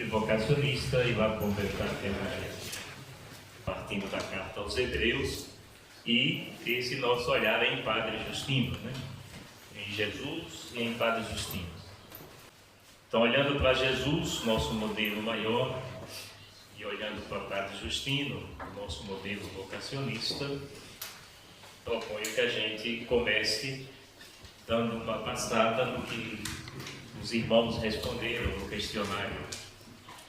vocacionista e lá conversar partindo da carta aos Hebreus, e esse nosso olhar é em Padre Justino, né? Em Jesus e em Padre Justino. Então, olhando para Jesus, nosso modelo maior, e olhando para Padre Justino, nosso modelo vocacionista, proponho que a gente comece dando uma passada no que os irmãos responderam no questionário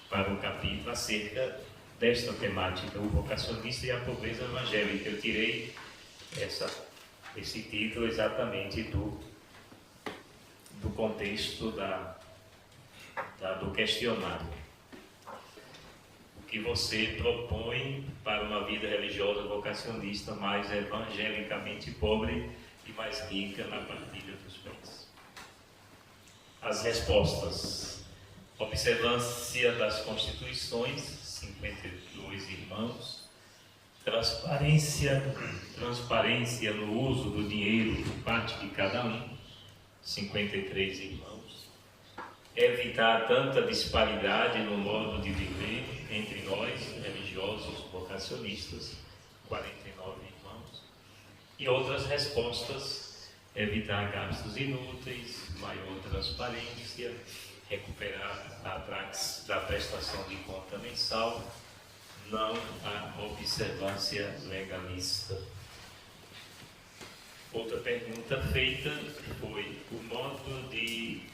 para o capítulo acerca desta temática, o vocacionista e a pobreza evangélica. Eu tirei esse título exatamente do contexto do questionário. O que você propõe para uma vida religiosa vocacionista mais evangelicamente pobre e mais rica na partilha dos bens? As respostas: observância das constituições, 52 irmãos; transparência no uso do dinheiro por parte de cada um, 53 irmãos; evitar tanta disparidade no modo de viver entre nós, religiosos vocacionistas, 49 irmãos; e outras respostas: evitar gastos inúteis, maior transparência, recuperar a praxe da prestação de conta mensal, não a observância legalista. Outra pergunta feita foi o modo e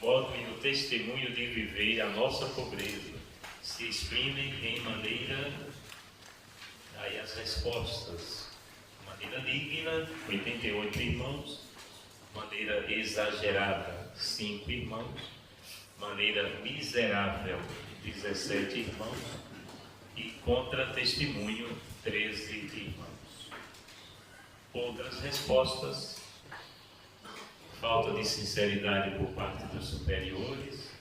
o testemunho de viver a nossa pobreza se exprimem em maneira... Aí as respostas: maneira digna, 88 irmãos; maneira exagerada, 5 irmãos; maneira miserável, 17 irmãos; e contra-testemunho, 13 irmãos. Outras respostas: falta de sinceridade por parte dos superiores,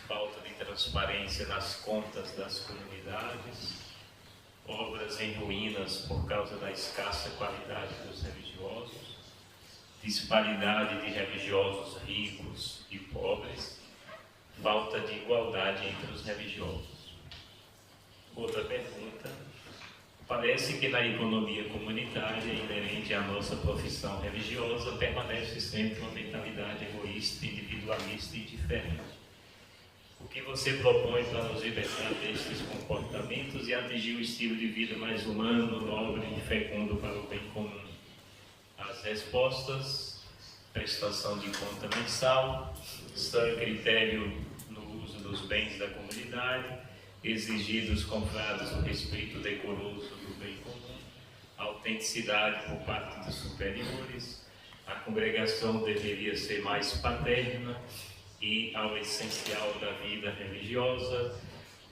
falta de transparência nas contas das comunidades, obras em ruínas por causa da escassa qualidade dos religiosos, disparidade de religiosos ricos e pobres, falta de igualdade entre os religiosos. Outra pergunta: parece que na economia comunitária inerente à nossa profissão religiosa permanece sempre uma mentalidade egoísta, individualista e indiferente. O que você propõe para nos libertar destes comportamentos e atingir um estilo de vida mais humano, nobre e fecundo para o bem comum? As respostas: prestação de conta mensal, sã critério no uso dos bens da comunidade, exigir dos confrades o respeito decoroso do bem comum, autenticidade por parte dos superiores, a congregação deveria ser mais paterna e ao essencial da vida religiosa,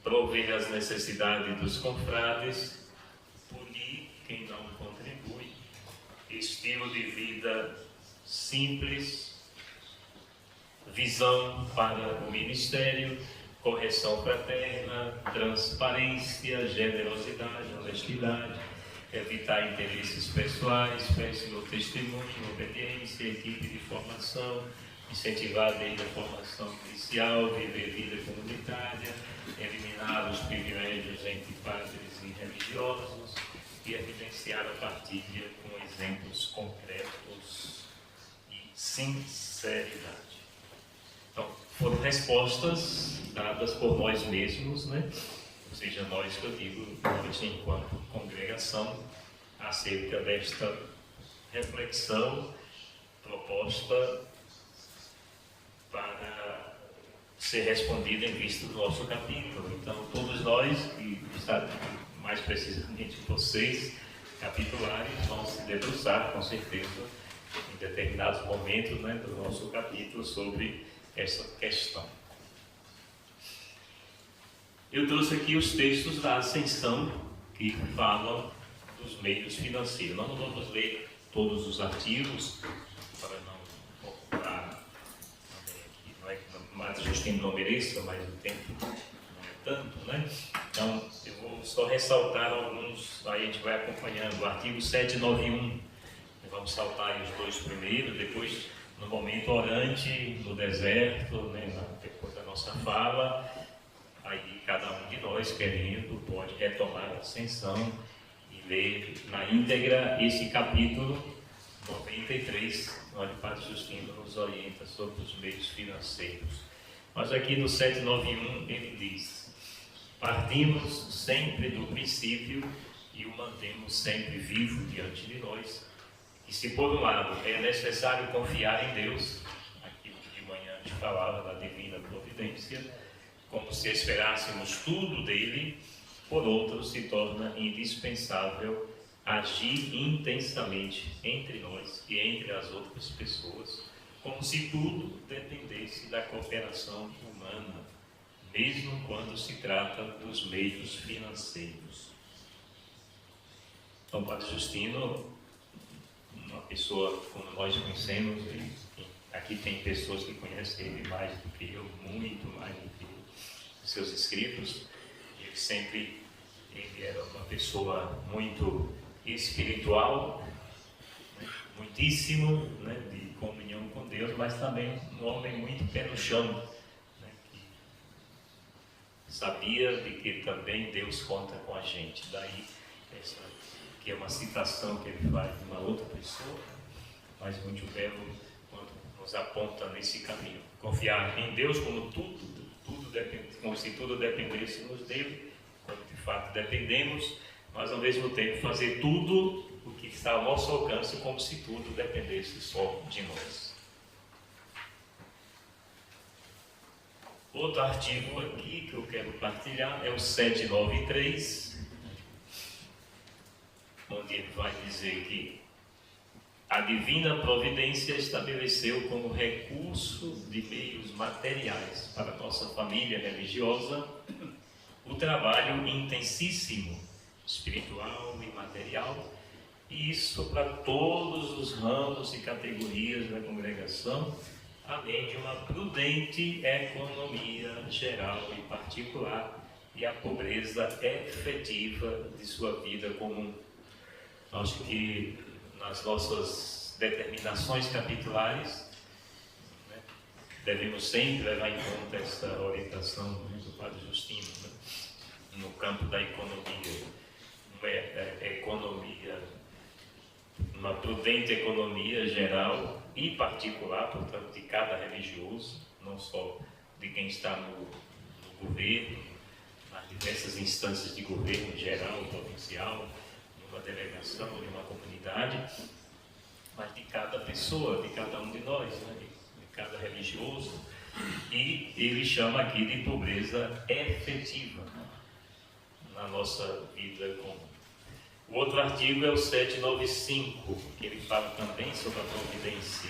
prover as necessidades dos confrades, punir quem não contribui, estilo de vida simples, visão para o ministério, correção fraterna, transparência, generosidade, honestidade, evitar interesses pessoais, péssimo testemunho, obediência, equipe de formação, incentivar desde a formação inicial, viver vida comunitária, eliminar os privilégios entre padres e religiosos e evidenciar a partilha com exemplos concretos e sinceridade. Então, foram respostas dadas por nós mesmos, né? Ou seja, nós, que eu digo, nós enquanto congregação, acerca desta reflexão proposta para ser respondida em vista do nosso capítulo. Então, todos nós, e mais precisamente vocês, capitulares, vão se debruçar, com certeza, em determinados momentos, né, do nosso capítulo sobre essa questão. Eu trouxe aqui os textos da Ascensão que falam dos meios financeiros. Nós não vamos ler todos os artigos para não ocupar, não é que o Justino não mereça, mas o tempo não é tanto, né? Então, eu vou só ressaltar alguns, aí a gente vai acompanhando. O artigo 791, vamos saltar aí os dois primeiros, depois, no momento orante, no deserto, né, depois da nossa fala, aí nós querendo, pode retomar a Ascensão e ler na íntegra esse capítulo 93, onde o Padre Justino nos orienta sobre os meios financeiros. Mas aqui no 791 ele diz: partimos sempre do princípio e o mantemos sempre vivo diante de nós. E se por um lado é necessário confiar em Deus, aquilo que de manhã a gente falava da divina providência, como se esperássemos tudo dele, por outro se torna indispensável agir intensamente entre nós e entre as outras pessoas, como se tudo dependesse da cooperação humana, mesmo quando se trata dos meios financeiros. Então, Padre Justino, uma pessoa como nós conhecemos, e aqui tem pessoas que conhecem ele mais do que eu, muito mais do que os seus escritos. Ele era uma pessoa muito espiritual, né, muitíssimo, né, de comunhão com Deus, mas também um homem muito pé no chão, né, que sabia de que também Deus conta com a gente. Daí essa que é uma citação que ele faz de uma outra pessoa, mas muito belo quando nos aponta nesse caminho. Confiar em Deus como como se tudo dependêssemos dele, como de fato dependemos, mas ao mesmo tempo fazer tudo o que está ao nosso alcance como se tudo dependesse só de nós. Outro artigo aqui que eu quero partilhar é o 793, onde ele vai dizer que a divina providência estabeleceu como recurso de meios materiais para a nossa família religiosa o trabalho intensíssimo, espiritual e material, e isso para todos os ramos e categorias da congregação, além de uma prudente economia geral e particular e a pobreza efetiva de sua vida comum. Acho que nas nossas determinações capitulares, né, devemos sempre levar em conta essa orientação, né, do Padre Justino, né, no campo da economia. Uma prudente economia geral e particular, portanto, de cada religioso, não só de quem está no governo, nas diversas instâncias de governo geral, provincial, uma delegação, de uma comunidade, mas de cada pessoa, de cada um de nós, né? de cada religioso, e ele chama aqui de pobreza efetiva, né? Na nossa vida comum. O outro artigo é o 795, que ele fala também sobre a providência.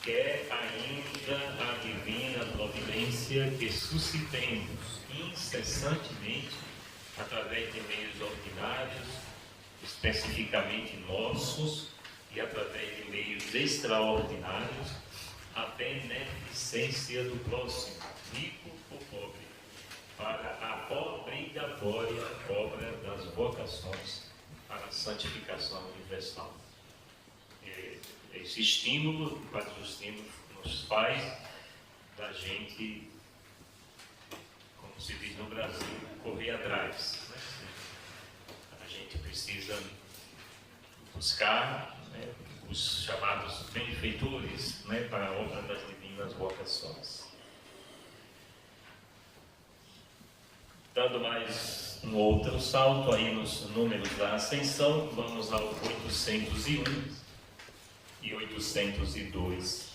Quer ainda a divina providência que suscitemos incessantemente através de meios ordinários, especificamente nossos, e através de meios extraordinários, a beneficência do próximo, rico ou pobre, para a obrigatória obra das vocações para a santificação universal. Esse estímulo que o Padre Justino nos faz da gente, como se diz no Brasil, correr atrás, né? A gente precisa buscar, né, os chamados benfeitores, né, para a obra das divinas vocações. Dando mais um outro salto aí nos números da Ascensão, vamos ao 801 e 802.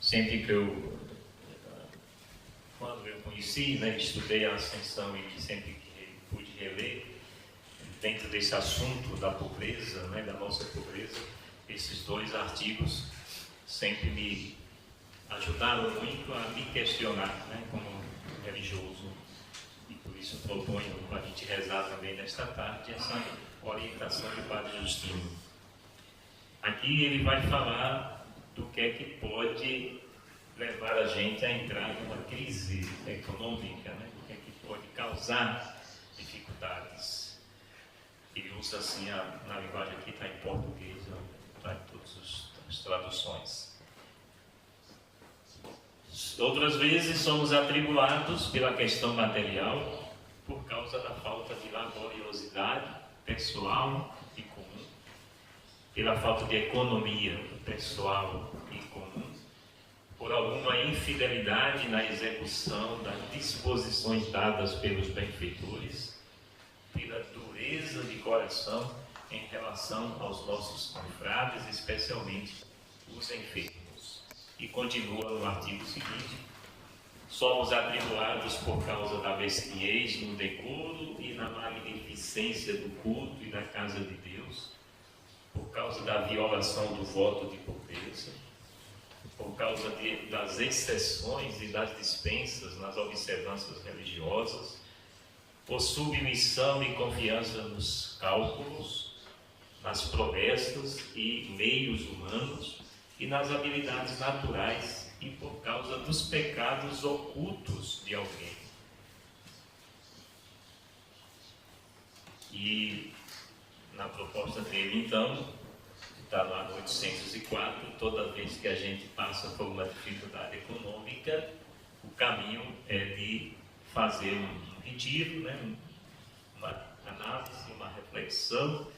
Sempre que quando eu conheci, né, estudei a Ascensão e sempre que pude reler, dentro desse assunto da pobreza, né, da nossa pobreza, esses dois artigos sempre me ajudaram muito a me questionar, né, como religioso, e por isso proponho para a gente rezar também nesta tarde essa orientação do Padre Justino. Aqui ele vai falar do que é que pode levar a gente a entrar numa crise econômica, né? O que é que pode causar dificuldades. Ele usa assim, na linguagem aqui está em português, está em todas as traduções. Outras vezes somos atribulados pela questão material por causa da falta de laboriosidade pessoal e comum, pela falta de economia pessoal e comum, por alguma infidelidade na execução das disposições dadas pelos benfeitores, pela dureza de coração em relação aos nossos confrades, especialmente os enfermos. E continua no artigo seguinte: somos atribulados por causa da mesquinhez no decoro e na magnificência do culto e da casa de Deus, por causa da violação do voto de pobreza, por causa das exceções e das dispensas nas observâncias religiosas, por submissão e confiança nos cálculos, nas promessas e meios humanos e nas habilidades naturais, e por causa dos pecados ocultos de alguém. E na proposta dele, então, está lá no 804, toda vez que a gente passa por uma dificuldade econômica, o caminho é de fazer um retiro, né? Uma análise, uma reflexão,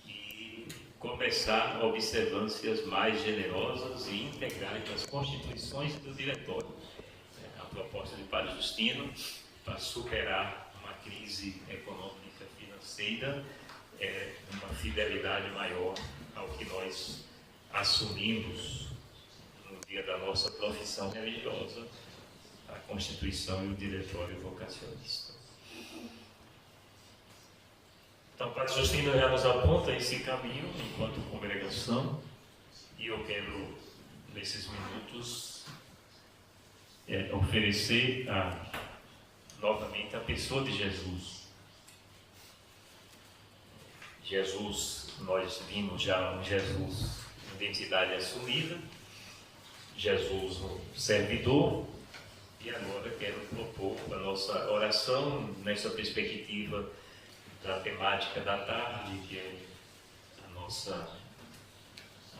e começar observâncias mais generosas e integrais das constituições do diretório. A proposta de Padre Justino para superar uma crise econômica financeira é uma fidelidade maior ao que nós assumimos no dia da nossa profissão religiosa, a Constituição e o Diretório Vocacionista. Então, Padre Justino já nos aponta esse caminho enquanto congregação, e eu quero, nesses minutos, oferecer novamente a pessoa de Jesus. Jesus, nós vimos já um Jesus de identidade assumida, Jesus um servidor, e agora quero propor a nossa oração nessa perspectiva da temática da tarde, que é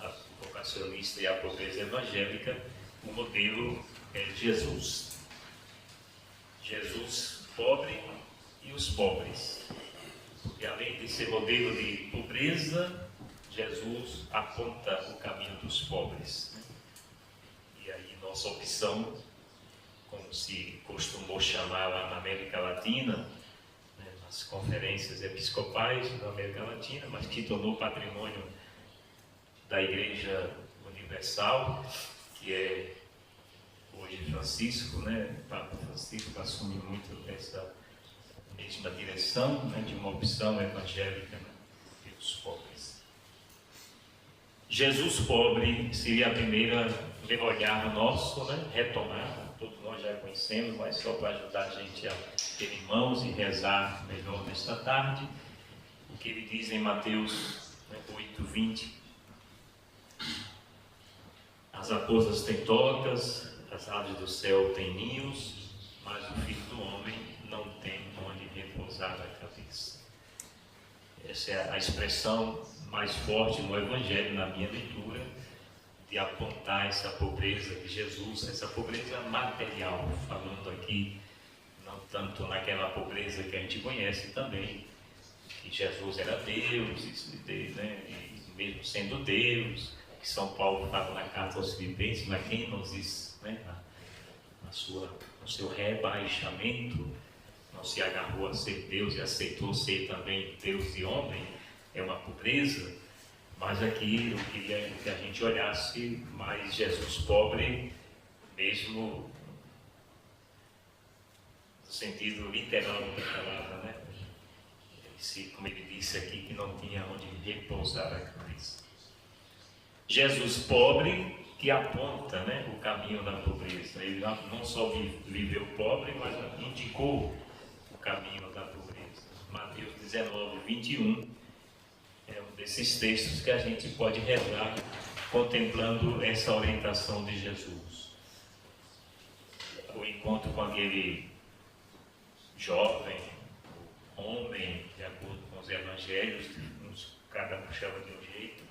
a vocacionista e a pobreza evangélica. O modelo é Jesus. Jesus pobre e os pobres. Porque além de ser modelo de pobreza, Jesus aponta o caminho dos pobres. E aí nossa opção, como se costumou chamar lá na América Latina, nas conferências episcopais da América Latina, mas que tornou patrimônio da Igreja Universal, que é hoje Francisco, Papa Francisco assume muito essa mesma direção, de uma opção evangélica pelos pobres. Jesus pobre seria a primeira olhar nosso, retomar. Todos nós já conhecemos, mas só para ajudar a gente a ter em mãos e rezar melhor nesta tarde, o que ele diz em Mateus 8:20. As raposas têm tocas, as aves do céu têm ninhos, mas o Filho do Homem não tem onde repousar a cabeça. Essa é a expressão mais forte no Evangelho, na minha leitura, de apontar essa pobreza de Jesus, essa pobreza material, falando aqui não tanto naquela pobreza que a gente conhece também, que Jesus era Deus, e mesmo sendo Deus, que São Paulo fala na carta aos Filipenses, mas quem nos diz, no seu rebaixamento, não se agarrou a ser Deus e aceitou ser também Deus e homem, é uma pobreza. Mas aqui eu queria que a gente olhasse mais Jesus pobre, mesmo no sentido literal da palavra, como ele disse aqui, que não tinha onde repousar a cabeça. Jesus pobre que aponta o caminho da pobreza. Ele não só viveu pobre, mas indicou o caminho da pobreza. Mateus 19:21 é um desses textos que a gente pode rezar contemplando essa orientação de Jesus. O encontro com aquele jovem, homem, de acordo com os evangelhos, cada um chama de um jeito.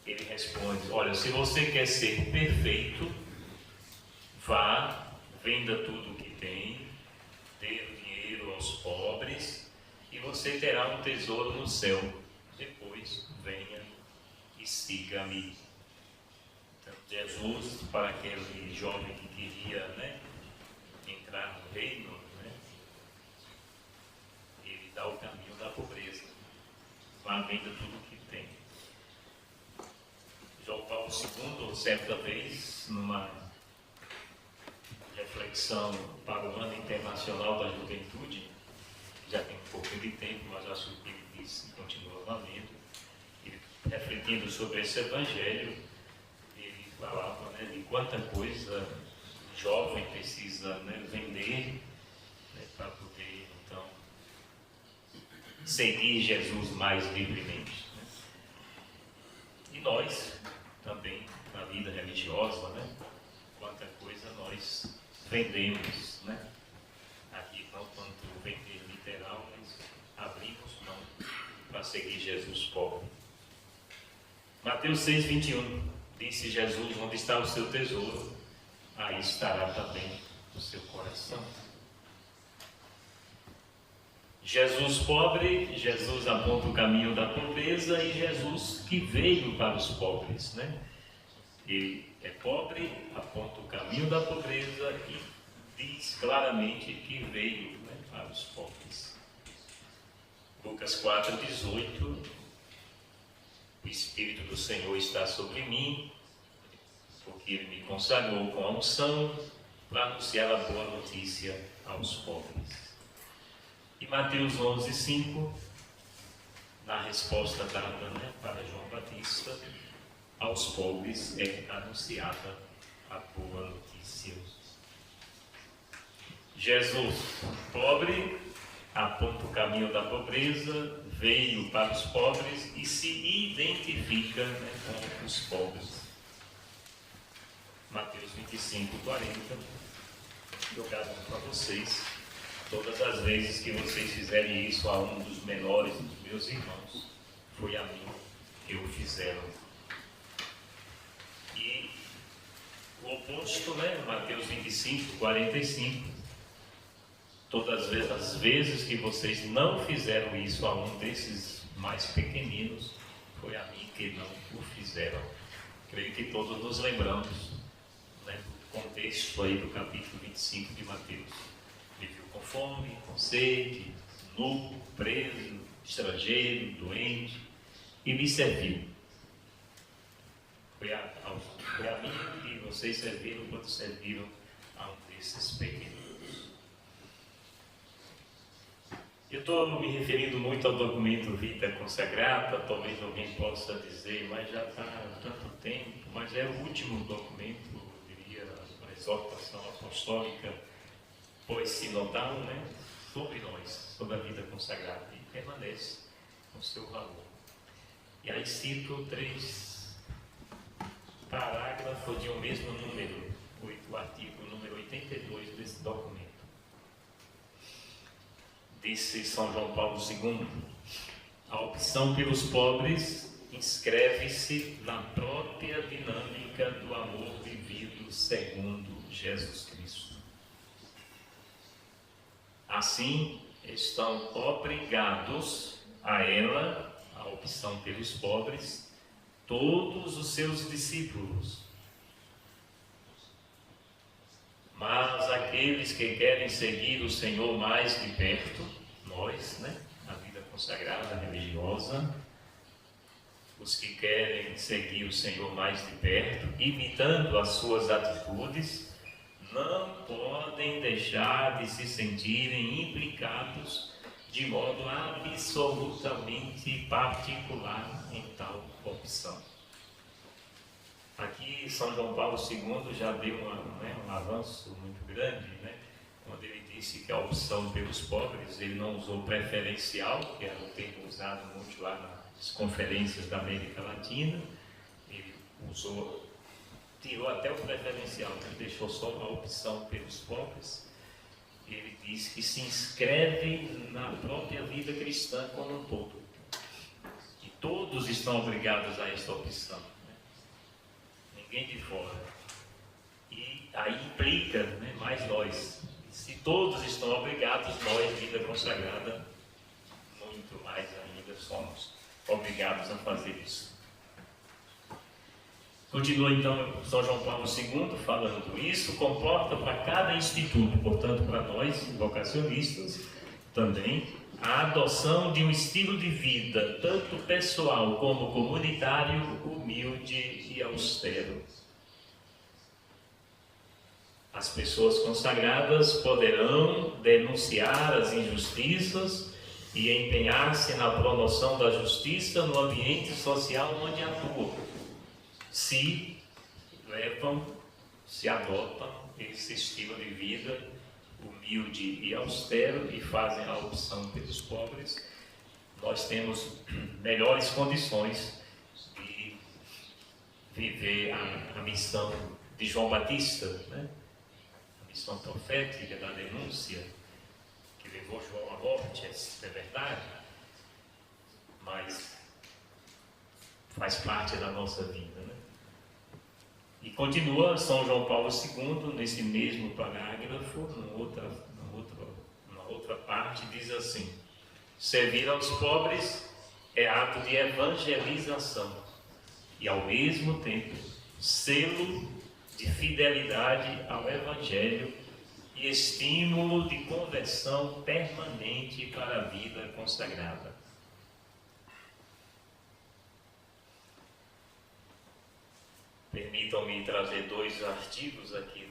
Ele responde: olha, se você quer ser perfeito, vá, venda tudo o que tem, dê o dinheiro aos pobres e você terá um tesouro no céu. Depois venha e siga-me. Então, Jesus, para aquele jovem que queria, entrar no reino, ele dá o caminho da pobreza. Vá, venda tudo o que tem. João Paulo II, certa vez, numa reflexão para o Ano Internacional da Juventude, já tem um pouquinho de tempo, mas acho que ele disse, continua valendo, ele, refletindo sobre esse evangelho, ele falava de quanta coisa o jovem precisa vender para poder, então, seguir Jesus mais livremente. E nós, também, na vida religiosa, quanta coisa nós vendemos, aqui não tanto vender literal, mas abrimos mão para seguir Jesus pobre. Mateus 6,21, disse Jesus: onde está o seu tesouro, aí estará também o seu coração. Jesus pobre, Jesus aponta o caminho da pobreza, e Jesus que veio para os pobres, Ele é pobre, aponta o caminho da pobreza e diz claramente que veio para os pobres. Lucas 4,18, o Espírito do Senhor está sobre mim, porque Ele me consagrou com a unção para anunciar a boa notícia aos pobres. E Mateus 11,5, na resposta dada para João Batista, aos pobres é anunciada a boa notícia. Jesus, pobre, aponta o caminho da pobreza, veio para os pobres e se identifica com os pobres. Mateus 25:40, eu garanto para vocês, todas as vezes que vocês fizerem isso a um dos menores dos meus irmãos, foi a mim que o fizeram. E o oposto, Mateus 25:45, todas as vezes que vocês não fizeram isso a um desses mais pequeninos, foi a mim que não o fizeram. Creio que todos nos lembramos do contexto aí do capítulo 25 de Mateus. Viveu com fome, com sede, nu, preso, estrangeiro, doente, e me serviu. Foi a mim que vocês serviram quando serviram a um desses pequeninos. Eu estou me referindo muito ao documento Vita Consagrata, talvez alguém possa dizer, mas já está há tanto tempo, mas é o último documento, eu diria, a exortação apostólica pós-sinodal, sobre nós, sobre a vida consagrada, e permanece com seu valor. E aí cito 3 parágrafos de um mesmo número, o artigo número 82 desse documento. Disse São João Paulo II: a opção pelos pobres inscreve-se na própria dinâmica do amor vivido segundo Jesus Cristo. Assim, estão obrigados a ela, a opção pelos pobres, todos os seus discípulos. Mas aqueles que querem seguir o Senhor mais de perto, nós, a vida consagrada, religiosa, os que querem seguir o Senhor mais de perto, imitando as suas atitudes, não podem deixar de se sentirem implicados de modo absolutamente particular em tal opção. Aqui São João Paulo II já deu um avanço muito grande, quando ele disse que a opção pelos pobres, ele não usou preferencial, que era o termo usado muito lá nas conferências da América Latina, ele tirou até o preferencial, ele deixou só a opção pelos pobres. Ele diz que se inscreve na própria vida cristã como um todo, e todos estão obrigados a esta opção. Ninguém de fora. E aí triplica, né, mais nós. Se todos estão obrigados, nós, vida consagrada, muito mais ainda somos obrigados a fazer isso. Continua então São João Paulo II falando isso, comporta para cada instituto, portanto para nós, vocacionistas, também, a adoção de um estilo de vida, tanto pessoal como comunitário, humilde e austero. As pessoas consagradas poderão denunciar as injustiças e empenhar-se na promoção da justiça no ambiente social onde atuam, se adotam esse estilo de vida humilde e austero e fazem a opção pelos pobres. Nós temos melhores condições de viver a missão de João Batista, né? A missão profética da denúncia que levou João à morte, é verdade, mas faz parte da nossa vida, né? E continua São João Paulo II, nesse mesmo parágrafo, numa outra parte, diz assim: servir aos pobres é ato de evangelização e, ao mesmo tempo, selo de fidelidade ao Evangelho e estímulo de conversão permanente para a vida consagrada. Permitam-me trazer 2 artigos aqui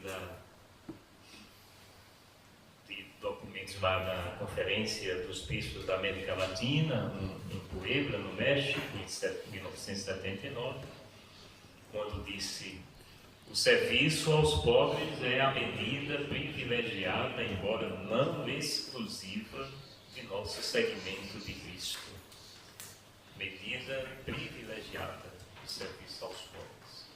de documentos lá da Conferência dos Bispos da América Latina, em Puebla, no México, em 1979, quando disse: o serviço aos pobres é a medida privilegiada, embora não exclusiva, de nosso segmento de Cristo. Medida privilegiada do serviço aos pobres.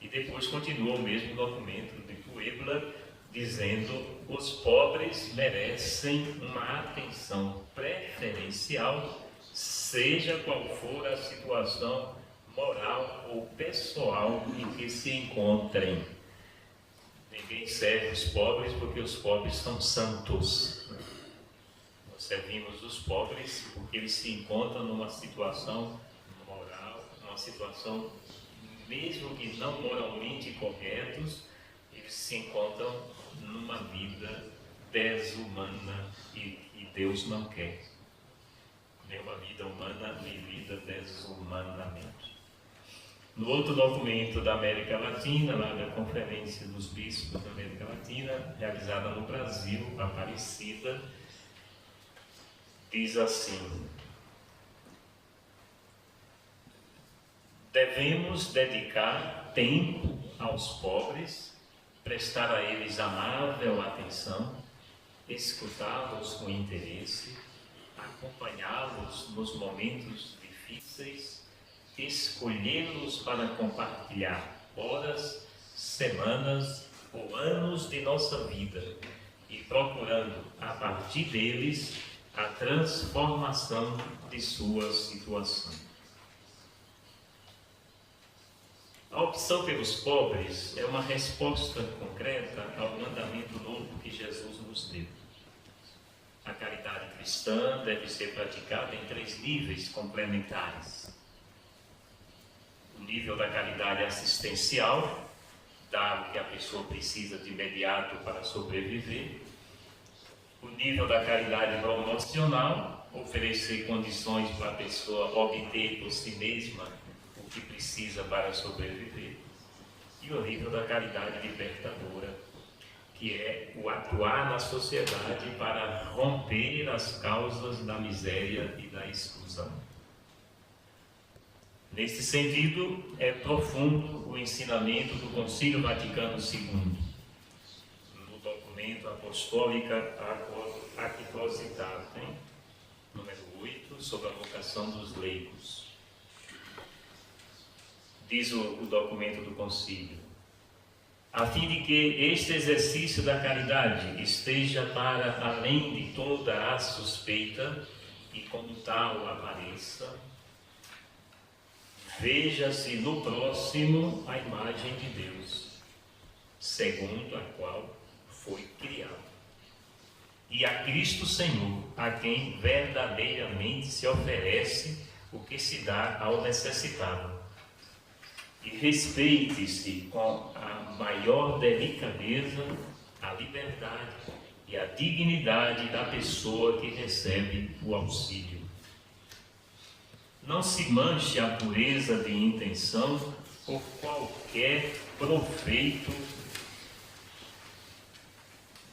E depois continua o mesmo documento de Puebla, dizendo: os pobres merecem uma atenção preferencial, seja qual for a situação moral ou pessoal em que se encontrem. Ninguém serve os pobres porque os pobres são santos. Nós servimos os pobres porque eles se encontram numa situação moral, numa situação, mesmo que não moralmente corretos, eles se encontram numa vida desumana e Deus não quer nenhuma vida humana vivida desumanamente. No outro documento da América Latina, lá da Conferência dos Bispos da América Latina, realizada no Brasil, Aparecida, diz assim: devemos dedicar tempo aos pobres, prestar a eles amável atenção, escutá-los com interesse, acompanhá-los nos momentos difíceis, escolhê-los para compartilhar horas, semanas ou anos de nossa vida e procurando, a partir deles, a transformação de sua situação. A opção pelos pobres é uma resposta concreta ao mandamento novo que Jesus nos deu. A caridade cristã deve ser praticada em 3 níveis complementares. O nível da caridade assistencial, dar o que a pessoa precisa de imediato para sobreviver. O nível da caridade promocional, oferecer condições para a pessoa obter por si mesma o que precisa para sobreviver. E o nível da caridade libertadora, que é o atuar na sociedade para romper as causas da miséria e da exclusão. Nesse sentido, é profundo o ensinamento do Concílio Vaticano II, no documento Apostólica Actositatem, número 8, sobre a vocação dos leigos. Diz o documento do Concílio: a fim de que este exercício da caridade esteja para além de toda a suspeita e como tal apareça, veja-se no próximo a imagem de Deus. segundo a qual foi criado. E a Cristo Senhor, a quem verdadeiramente se oferece o que se dá ao necessitado. E respeite-se com a maior delicadeza a liberdade e a dignidade da pessoa que recebe o auxílio. Não se manche a pureza de intenção por qualquer proveito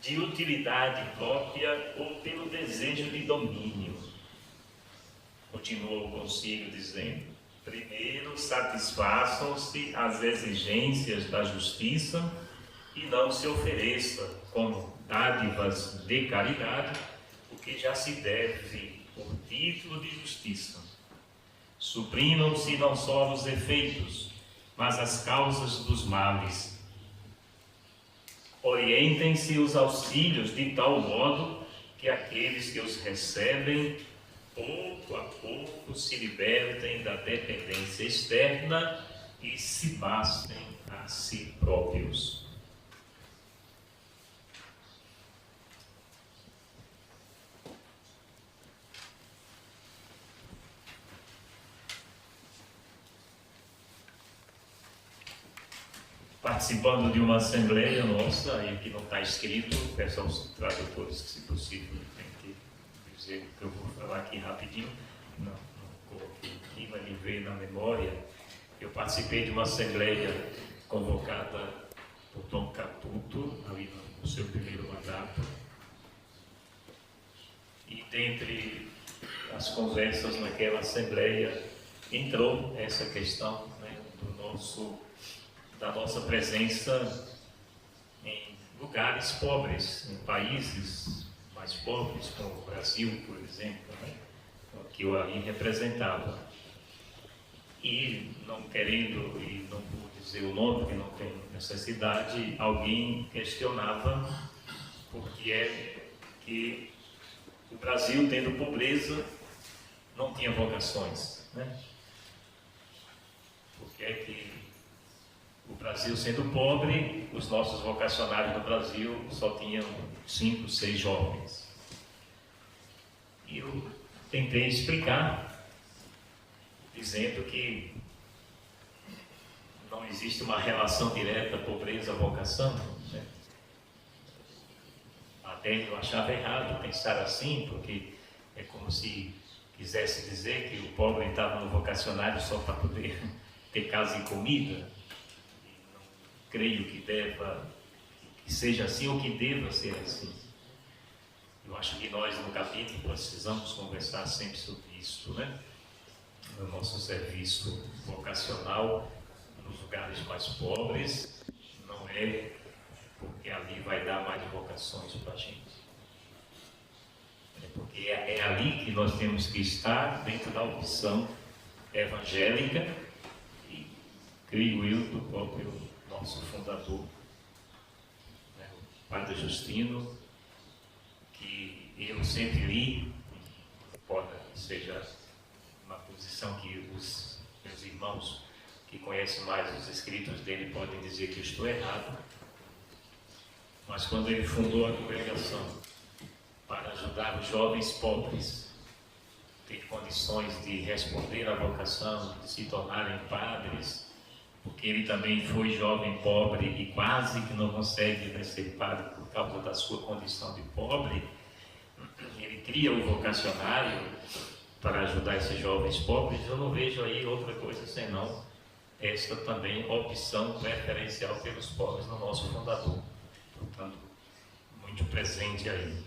de utilidade própria ou pelo desejo de domínio. Continuou o concílio dizendo: primeiro satisfaçam-se as exigências da justiça e não se ofereça como dádivas de caridade o que já se deve por título de justiça. Suprimam-se não só os efeitos, mas as causas dos males. Orientem-se os auxílios de tal modo que aqueles que os recebem, pouco a pouco, se libertem da dependência externa e se bastem a si próprios. Participando de uma assembleia nossa, e que não está escrito, peço aos tradutores que, se possível, tentem dizer o que eu vou falar aqui rapidinho, não coloquei aqui, mas me veio na memória. Eu participei de uma assembleia convocada por Dom Caputo, ali no seu primeiro mandato, e dentre as conversas naquela assembleia entrou essa questão, né, da nossa presença em lugares pobres, em países mais pobres, como o Brasil, por exemplo, né, que eu ali representava. E, não querendo, e não vou dizer o nome, porque não tem necessidade, alguém questionava por que é que o Brasil, tendo pobreza, não tinha vocações, né? Por que é que o Brasil, sendo pobre, os nossos vocacionários no Brasil só tinham 5, 6 jovens? E eu tentei explicar, dizendo que não existe uma relação direta pobreza-vocação, né? Até eu achava errado pensar assim, porque é como se quisesse dizer que o pobre estava no vocacionário só para poder ter casa e comida. Creio que seja assim ou que deva ser assim. Eu acho que nós no capítulo precisamos conversar sempre sobre isso, né? No nosso serviço vocacional, nos lugares mais pobres, não é porque ali vai dar mais vocações para a gente. É porque é ali que nós temos que estar, dentro da opção evangélica, e creio eu, do próprio nosso fundador, né, o Padre Justino, que eu sempre li, pode seja uma posição que os meus irmãos que conhecem mais os escritos dele podem dizer que eu estou errado, mas quando ele fundou a congregação para ajudar os jovens pobres a ter condições de responder à vocação, de se tornarem padres, porque ele também foi jovem pobre e quase que não consegue ser padre por causa da sua condição de pobre. Ele cria o vocacionário para ajudar esses jovens pobres. Eu não vejo aí outra coisa senão esta também opção preferencial pelos pobres no nosso fundador. Portanto, muito presente aí.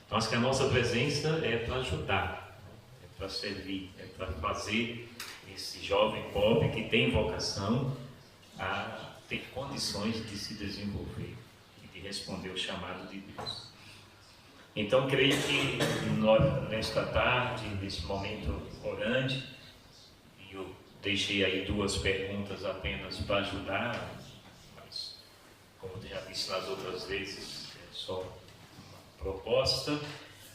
Então, acho que a nossa presença é para ajudar, é para servir, é para fazer esse jovem pobre que tem vocação a ter condições de se desenvolver e de responder o chamado de Deus. Então, creio que nós, nesta tarde, nesse momento orante, e eu deixei aí 2 perguntas apenas para ajudar, mas, como eu já disse nas outras vezes, é só uma proposta.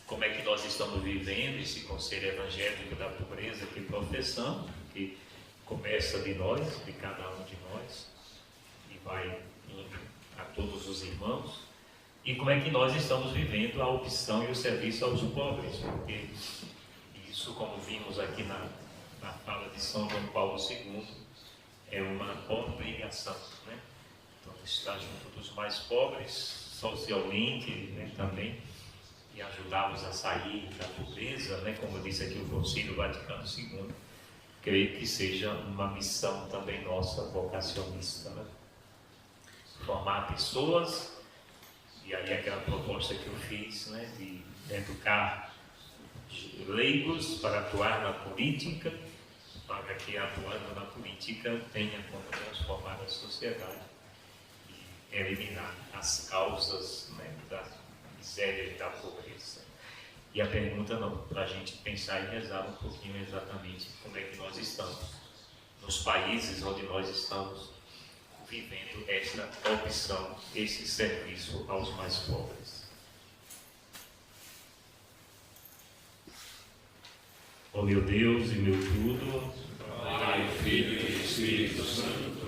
Como é que nós estamos vivendo esse conselho evangélico da pobreza que professamos, que começa de nós, de cada um de nós, e vai indo a todos os irmãos, e como é que nós estamos vivendo a opção e o serviço aos pobres, porque isso, como vimos aqui na fala de São João Paulo II, é uma obrigação, né? Então, estar junto dos mais pobres, socialmente, né, também, e ajudá-los a sair da pobreza, né, como disse aqui o Concílio Vaticano II, creio que seja uma missão também nossa, vocacionista, né? Formar pessoas, e aí aquela proposta que eu fiz, né, de educar leigos para atuar na política, para que atuando na política tenha como transformar a sociedade e eliminar as causas, né, da miséria e da pobreza. E a pergunta não, para a gente pensar e rezar um pouquinho exatamente como é que nós estamos, nos países onde nós estamos vivendo esta opção, esse serviço aos mais pobres. Ó meu Deus e meu tudo, Pai, Filho e Espírito Santo,